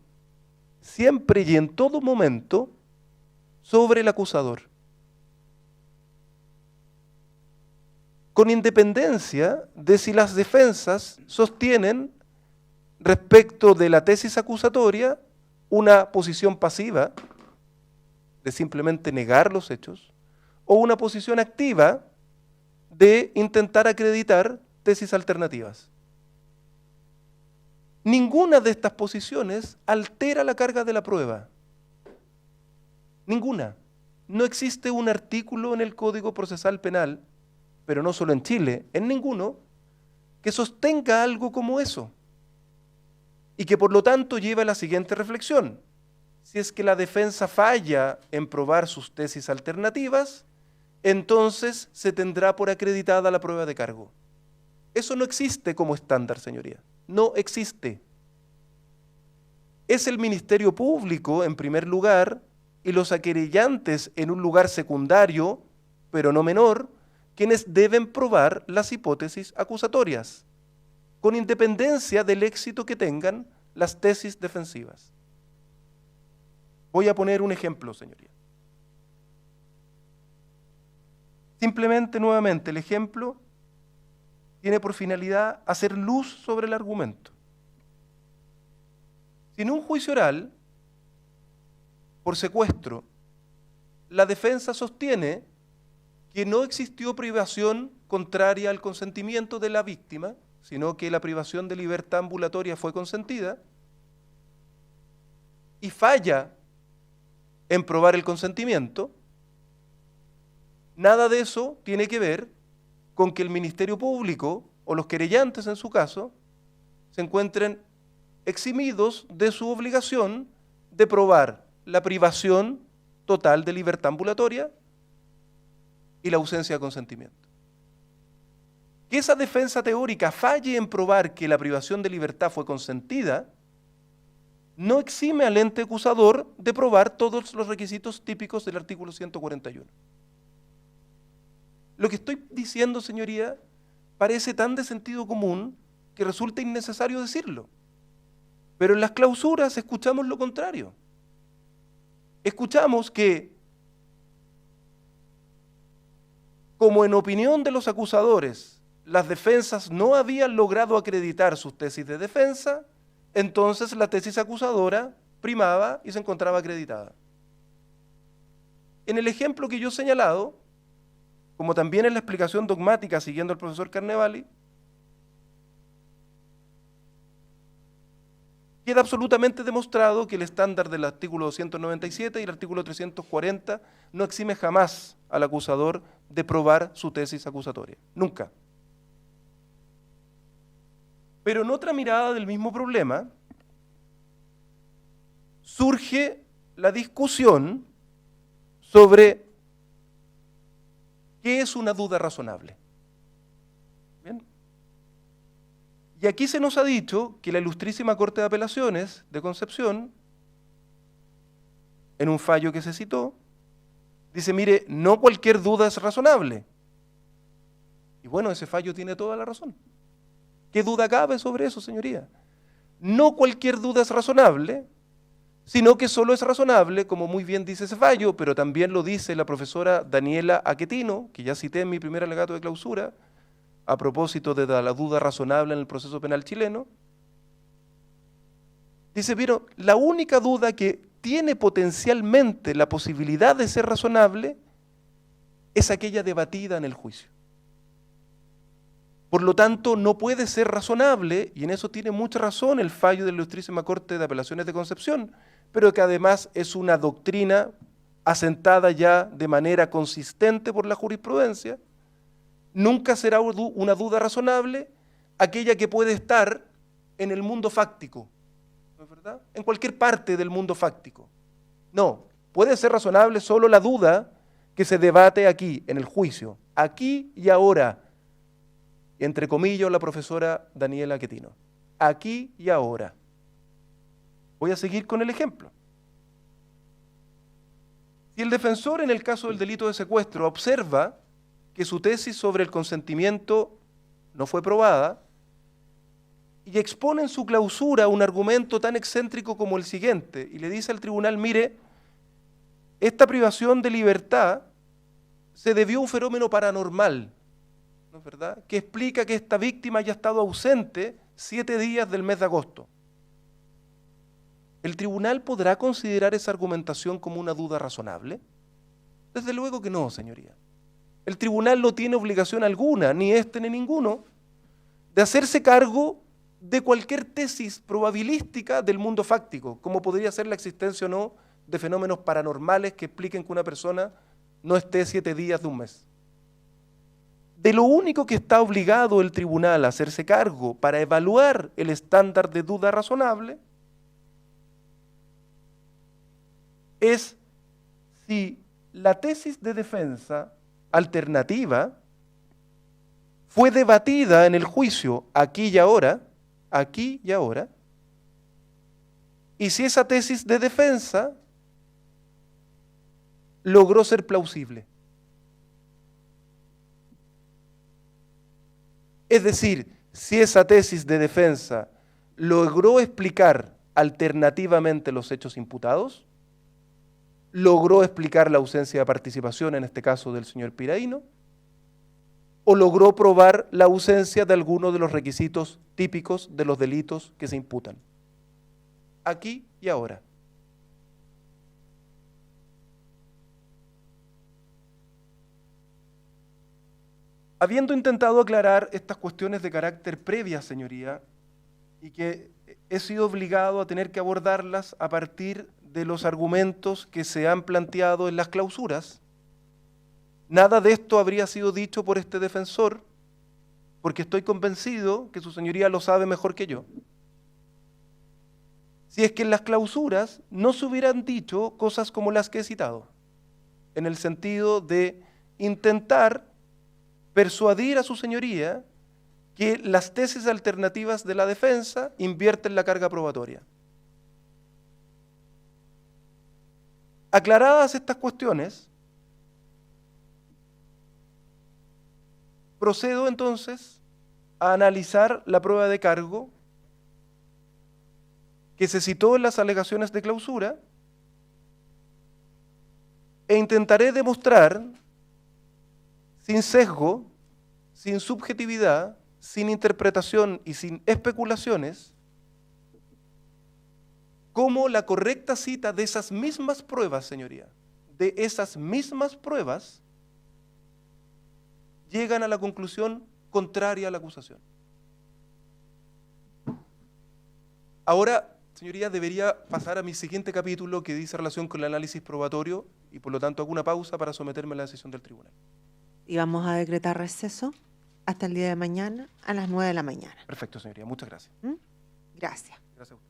y en todo momento sobre el acusador, con independencia de si las defensas sostienen respecto de la tesis acusatoria una posición pasiva de simplemente negar los hechos o una posición activa de intentar acreditar tesis alternativas. Ninguna de estas posiciones altera la carga de la prueba. Ninguna. No existe un artículo en el Código Procesal Penal, pero no solo en Chile, en ninguno, que sostenga algo como eso. Y que por lo tanto lleva a la siguiente reflexión. Si es que la defensa falla en probar sus tesis alternativas, entonces se tendrá por acreditada la prueba de cargo. Eso no existe como estándar, señoría. No existe. Es el Ministerio Público, en primer lugar, y los querellantes en un lugar secundario, pero no menor, quienes deben probar las hipótesis acusatorias, con independencia del éxito que tengan las tesis defensivas. Voy a poner un ejemplo, señoría. Simplemente, nuevamente, el ejemplo tiene por finalidad hacer luz sobre el argumento. Si en un juicio oral, por secuestro, la defensa sostiene que no existió privación contraria al consentimiento de la víctima, sino que la privación de libertad ambulatoria fue consentida, y falla en probar el consentimiento, nada de eso tiene que ver con que el Ministerio Público o los querellantes en su caso se encuentren eximidos de su obligación de probar la privación total de libertad ambulatoria y la ausencia de consentimiento. Que esa defensa teórica falle en probar que la privación de libertad fue consentida no exime al ente acusador de probar todos los requisitos típicos del artículo 141. Lo que estoy diciendo, señoría, parece tan de sentido común que resulta innecesario decirlo. Pero en las clausuras escuchamos lo contrario. Escuchamos que, como en opinión de los acusadores, las defensas no habían logrado acreditar sus tesis de defensa, entonces la tesis acusadora primaba y se encontraba acreditada. En el ejemplo que yo he señalado, como también en la explicación dogmática siguiendo al profesor Carnevali, queda absolutamente demostrado que el estándar del artículo 297 y el artículo 340 no exime jamás al acusador de probar su tesis acusatoria. Nunca. Pero en otra mirada del mismo problema, surge la discusión sobre qué es una duda razonable. ¿Bien? Y aquí se nos ha dicho que la Ilustrísima Corte de Apelaciones de Concepción, en un fallo que se citó, dice, mire, no cualquier duda es razonable. Y bueno, ese fallo tiene toda la razón. ¿Qué duda cabe sobre eso, señoría? No cualquier duda es razonable, sino que solo es razonable, como muy bien dice ese fallo, pero también lo dice la profesora Daniela Aquetino, que ya cité en mi primer alegato de clausura, a propósito de la duda razonable en el proceso penal chileno. Dice, pero la única duda que tiene potencialmente la posibilidad de ser razonable es aquella debatida en el juicio. Por lo tanto, no puede ser razonable, y en eso tiene mucha razón el fallo de la Ilustrísima Corte de Apelaciones de Concepción, pero que además es una doctrina asentada ya de manera consistente por la jurisprudencia. Nunca será una duda razonable aquella que puede estar en el mundo fáctico, ¿no es verdad? En cualquier parte del mundo fáctico. No, puede ser razonable solo la duda que se debate aquí, en el juicio, aquí y ahora, entre comillas la profesora Daniela Aquetino, aquí y ahora. Voy a seguir con el ejemplo. Si el defensor en el caso del delito de secuestro observa que su tesis sobre el consentimiento no fue probada y expone en su clausura un argumento tan excéntrico como el siguiente y le dice al tribunal, mire, esta privación de libertad se debió a un fenómeno paranormal, ¿no es verdad?, que explica que esta víctima haya estado ausente 7 días del mes de agosto. ¿El tribunal podrá considerar esa argumentación como una duda razonable? Desde luego que no, señoría. El tribunal no tiene obligación alguna, ni este ni ninguno, de hacerse cargo de cualquier tesis probabilística del mundo fáctico, como podría ser la existencia o no de fenómenos paranormales que expliquen que una persona no esté 7 días de un mes. De lo único que está obligado el tribunal a hacerse cargo para evaluar el estándar de duda razonable es si la tesis de defensa alternativa fue debatida en el juicio aquí y ahora, y si esa tesis de defensa logró ser plausible. Es decir, si esa tesis de defensa logró explicar alternativamente los hechos imputados, logró explicar la ausencia de participación, en este caso del señor Piraíno, o logró probar la ausencia de alguno de los requisitos típicos de los delitos que se imputan. Aquí y ahora. Habiendo intentado aclarar estas cuestiones de carácter previa, señoría, y que he sido obligado a tener que abordarlas a partir de los argumentos que se han planteado en las clausuras, nada de esto habría sido dicho por este defensor, porque estoy convencido que su señoría lo sabe mejor que yo. Si es que en las clausuras no se hubieran dicho cosas como las que he citado, en el sentido de intentar persuadir a su señoría que las tesis alternativas de la defensa invierten la carga probatoria. Aclaradas estas cuestiones, procedo entonces a analizar la prueba de cargo que se citó en las alegaciones de clausura e intentaré demostrar sin sesgo, sin subjetividad, sin interpretación y sin especulaciones, cómo la correcta cita de esas mismas pruebas, señoría, de esas mismas pruebas, llegan a la conclusión contraria a la acusación. Ahora, señoría, debería pasar a mi siguiente capítulo que dice relación con el análisis probatorio y por lo tanto hago una pausa para someterme a la decisión del tribunal. Y vamos a decretar receso hasta el día de mañana a las 9 de la mañana. Perfecto, señoría. Muchas gracias. Gracias. Gracias a usted.